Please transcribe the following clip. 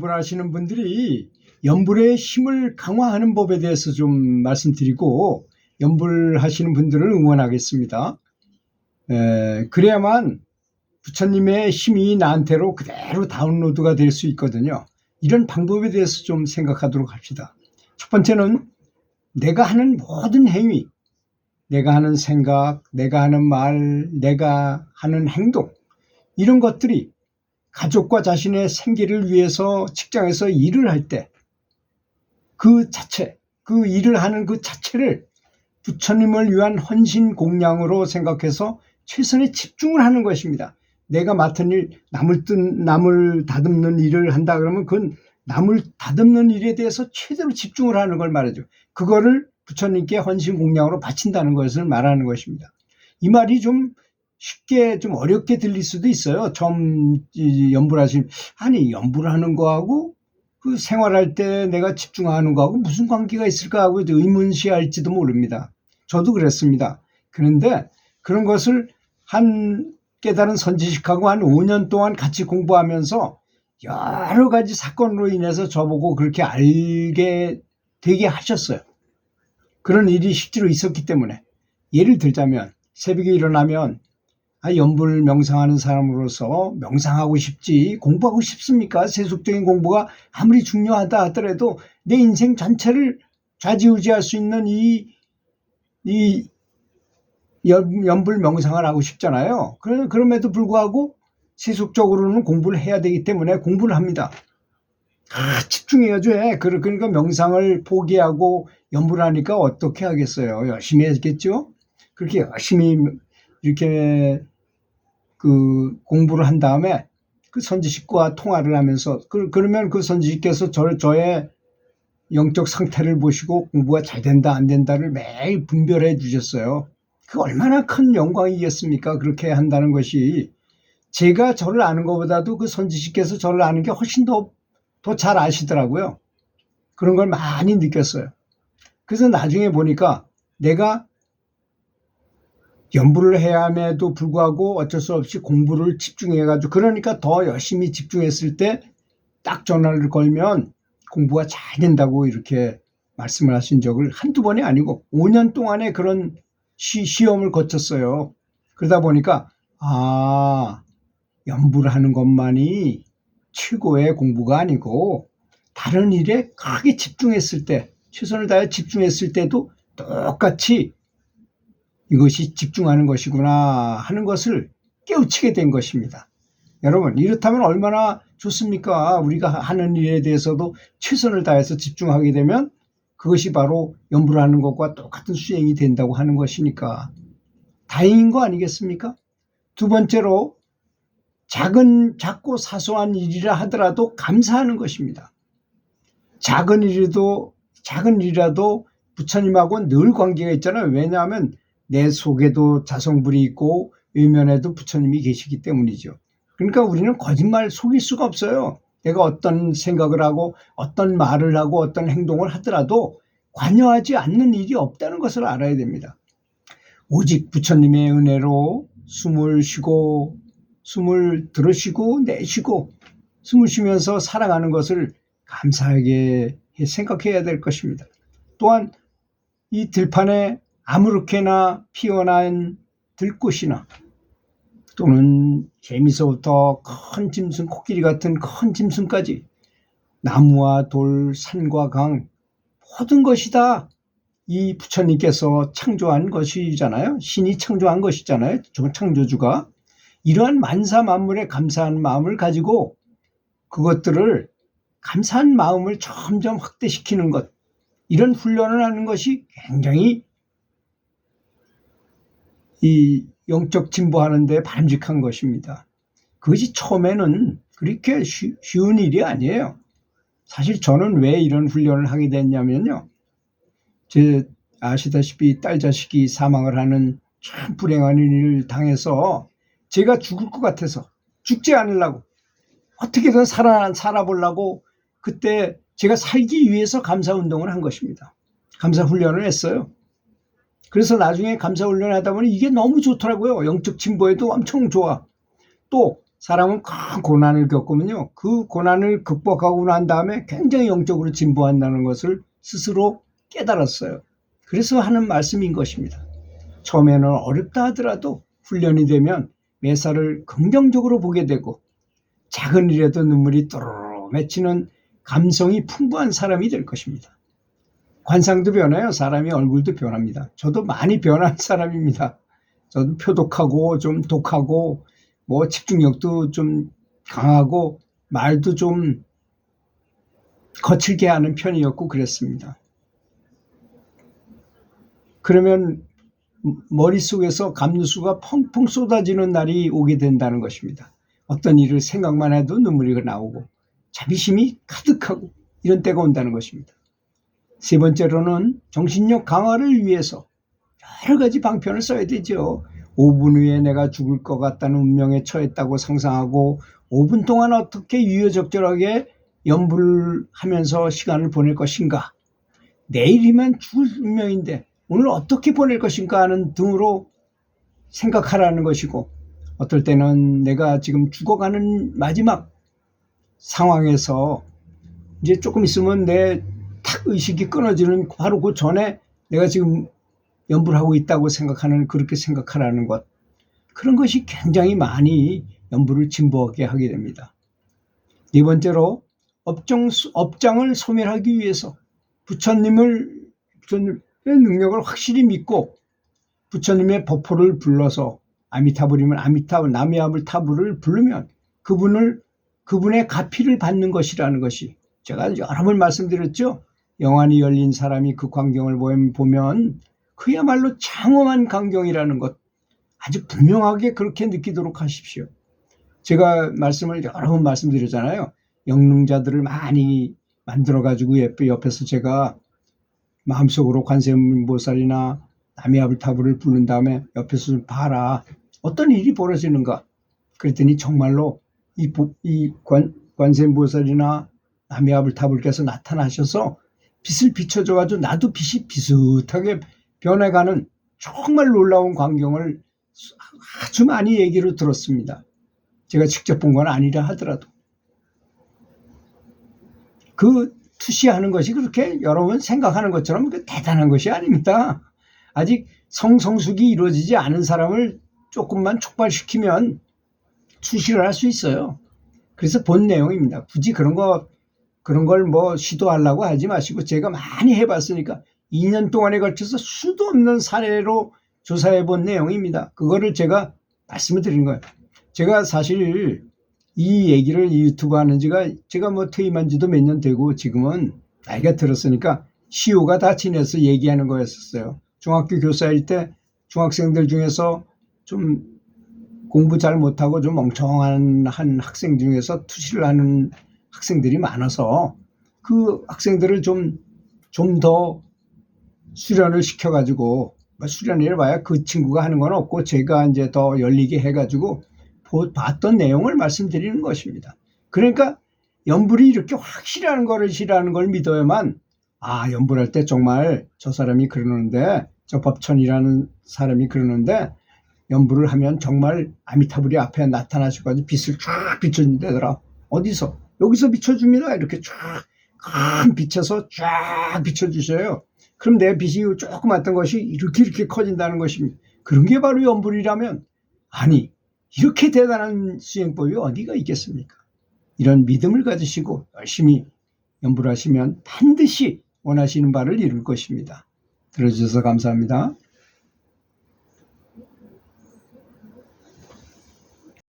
연불하시는 분들이 연불의 힘을 강화하는 법에 대해서 좀 말씀드리고 연불하시는 분들을 응원하겠습니다. 그래야만 부처님의 힘이 나한테로 그대로 다운로드가 될 수 있거든요. 이런 방법에 대해서 좀 생각하도록 합시다. 첫 번째는 내가 하는 모든 행위, 내가 하는 생각, 내가 하는 말, 내가 하는 행동, 이런 것들이 가족과 자신의 생계를 위해서 직장에서 일을 할 때 그 자체, 그 일을 하는 그 자체를 부처님을 위한 헌신 공양으로 생각해서 최선의 집중을 하는 것입니다. 내가 맡은 일, 남을 다듬는 일을 한다 그러면 그건 남을 다듬는 일에 대해서 최대로 집중을 하는 걸 말하죠. 그거를 부처님께 헌신 공양으로 바친다는 것을 말하는 것입니다. 이 말이 좀 쉽게 좀 어렵게 들릴 수도 있어요. 처음 연불하시면 아니 연불하는 거하고 그 생활할 때 내가 집중하는 거하고 무슨 관계가 있을까 하고 의문시할지도 모릅니다. 저도 그랬습니다. 그런데 그런 것을 깨달은 선지식하고 한 5년 동안 같이 공부하면서 여러 가지 사건으로 인해서 저보고 그렇게 알게 되게 하셨어요. 그런 일이 실제로 있었기 때문에 예를 들자면 새벽에 일어나면 연불 명상하는 사람으로서 명상하고 싶지 공부하고 싶습니까? 세속적인 공부가 아무리 중요하다 하더라도 내 인생 전체를 좌지우지할 수 있는 이 연불 명상을 하고 싶잖아요. 그럼에도 불구하고 세속적으로는 공부를 해야 되기 때문에 공부를 합니다. 집중해야죠. 그러니까 명상을 포기하고 연불을 하니까 어떻게 하겠어요? 열심히 했겠죠? 그렇게 열심히 이렇게 그 공부를 한 다음에 그 선지식과 통화를 하면서 그러면 그 선지식께서 저의 영적 상태를 보시고 공부가 잘 된다 안 된다를 매일 분별해 주셨어요. 그 얼마나 큰 영광이겠습니까? 그렇게 한다는 것이. 제가 저를 아는 것보다도 그 선지식께서 저를 아는 게 훨씬 더 잘 아시더라고요. 그런 걸 많이 느꼈어요. 그래서 나중에 보니까 내가 연불을 해야 함에도 불구하고 어쩔 수 없이 공부를 집중해가지고 그러니까 더 열심히 집중했을 때 딱 전화를 걸면 공부가 잘 된다고 이렇게 말씀을 하신 적을 한두 번이 아니고 5년 동안의 그런 시험을 거쳤어요. 그러다 보니까 연불을 하는 것만이 최고의 공부가 아니고 다른 일에 크게 집중했을 때 최선을 다해 집중했을 때도 똑같이 이것이 집중하는 것이구나 하는 것을 깨우치게 된 것입니다. 여러분 이렇다면 얼마나 좋습니까? 우리가 하는 일에 대해서도 최선을 다해서 집중하게 되면 그것이 바로 연불을 하는 것과 똑같은 수행이 된다고 하는 것이니까 다행인 거 아니겠습니까? 두 번째로 작고 사소한 일이라 하더라도 감사하는 것입니다. 작은 일이라도 부처님하고 늘 관계가 있잖아요. 왜냐하면 내 속에도 자성불이 있고 외면에도 부처님이 계시기 때문이죠. 그러니까 우리는 거짓말 속일 수가 없어요. 내가 어떤 생각을 하고 어떤 말을 하고 어떤 행동을 하더라도 관여하지 않는 일이 없다는 것을 알아야 됩니다. 오직 부처님의 은혜로 숨을 쉬고 숨을 들으시고 내쉬고 숨을 쉬면서 살아가는 것을 감사하게 생각해야 될 것입니다. 또한 이 들판에 아무렇게나 피어난 들꽃이나 또는 개미서부터 큰 짐승, 코끼리 같은 큰 짐승까지 나무와 돌, 산과 강 모든 것이 다 이 부처님께서 창조한 것이잖아요. 신이 창조한 것이잖아요. 창조주가. 이러한 만사 만물에 감사한 마음을 가지고 그것들을 감사한 마음을 점점 확대시키는 것, 이런 훈련을 하는 것이 굉장히 이 영적 진보하는 데 바람직한 것입니다. 그것이 처음에는 그렇게 쉬운 일이 아니에요. 사실 저는 왜 이런 훈련을 하게 됐냐면요. 아시다시피 딸 자식이 사망을 하는 참 불행한 일을 당해서 제가 죽을 것 같아서 죽지 않으려고 어떻게든 살아보려고 그때 제가 살기 위해서 감사운동을 한 것입니다. 감사훈련을 했어요. 그래서 나중에 감사훈련을 하다 보니 이게 너무 좋더라고요. 영적 진보에도 엄청 좋아. 또 사람은 큰 고난을 겪으면요, 그 고난을 극복하고 난 다음에 굉장히 영적으로 진보한다는 것을 스스로 깨달았어요. 그래서 하는 말씀인 것입니다. 처음에는 어렵다 하더라도 훈련이 되면 매사를 긍정적으로 보게 되고 작은 일에도 눈물이 또르르 맺히는 감성이 풍부한 사람이 될 것입니다. 관상도 변해요. 사람이 얼굴도 변합니다. 저도 많이 변한 사람입니다. 저도 표독하고 좀 독하고 뭐 집중력도 좀 강하고 말도 좀 거칠게 하는 편이었고 그랬습니다. 그러면 머릿속에서 감류수가 펑펑 쏟아지는 날이 오게 된다는 것입니다. 어떤 일을 생각만 해도 눈물이 나오고 자비심이 가득하고 이런 때가 온다는 것입니다. 세 번째로는 정신력 강화를 위해서 여러 가지 방편을 써야 되죠. 5분 후에 내가 죽을 것 같다는 운명에 처했다고 상상하고 5분 동안 어떻게 유유적절하게 연불을 하면서 시간을 보낼 것인가. 내일이면 죽을 운명인데 오늘 어떻게 보낼 것인가 하는 등으로 생각하라는 것이고, 어떨 때는 내가 지금 죽어가는 마지막 상황에서 이제 조금 있으면 내 탁 의식이 끊어지는 바로 그 전에 내가 지금 연불하고 있다고 생각하는, 그렇게 생각하라는 것, 그런 것이 굉장히 많이 연불을 진보하게 하게 됩니다. 네 번째로 업장을 소멸하기 위해서 부처님의 능력을 확실히 믿고 부처님의 법포를 불러서 아미타불이면 아미타불, 나미아불타불을 부르면 그분의 가피를 받는 것이라는 것이, 제가 여러 번 말씀드렸죠. 영안이 열린 사람이 그 광경을 보면 그야말로 장엄한 광경이라는 것, 아주 분명하게 그렇게 느끼도록 하십시오. 제가 말씀을 여러 번 말씀드렸잖아요. 영능자들을 많이 만들어가지고 옆에서 제가 마음속으로 관세음보살이나 나미아불타불을 부른 다음에 옆에서 좀 봐라. 어떤 일이 벌어지는가. 그랬더니 정말로 이 관세음보살이나 나미아불타불께서 나타나셔서 빛을 비춰줘가지고 나도 빛이 비슷하게 변해가는 정말 놀라운 광경을 아주 많이 얘기를 들었습니다. 제가 직접 본 건 아니라 하더라도. 그 투시하는 것이 그렇게 여러분 생각하는 것처럼 대단한 것이 아닙니다. 아직 성성숙이 이루어지지 않은 사람을 조금만 촉발시키면 투시를 할 수 있어요. 그래서 본 내용입니다. 굳이 그런 걸 뭐 시도하려고 하지 마시고, 제가 많이 해봤으니까 2년 동안에 걸쳐서 수도 없는 사례로 조사해 본 내용입니다. 그거를 제가 말씀을 드리는 거예요. 제가 사실 이 얘기를 이 유튜브 하는 지가, 제가 뭐 퇴임한 지도 몇 년 되고 지금은 나이가 들었으니까 시효가 다 지내서 얘기하는 거였었어요. 중학교 교사일 때 중학생들 중에서 좀 공부 잘 못하고 좀 멍청한 학생 중에서 투시를 하는 학생들이 많아서 그 학생들을 좀 더 수련을 시켜가지고, 수련을 해봐야 그 친구가 하는 건 없고 제가 이제 더 열리게 해가지고 봤던 내용을 말씀드리는 것입니다. 그러니까 연불이 이렇게 확실한 것이라는 걸 믿어야만, 연불할 때 정말 저 사람이 그러는데, 저 법천이라는 사람이 그러는데 연불을 하면 정말 아미타불이 앞에 나타나셔가지고 빛을 쫙 비춰준다더라. 어디서? 여기서 비춰줍니다. 이렇게 쫙 큰 빛에서 쫙 비춰주셔요. 그럼 내 빛이 조그맣던 것이 이렇게 커진다는 것입니다. 그런 게 바로 연불이라면, 아니 이렇게 대단한 수행법이 어디가 있겠습니까? 이런 믿음을 가지시고 열심히 연불하시면 반드시 원하시는 바를 이룰 것입니다. 들어주셔서 감사합니다.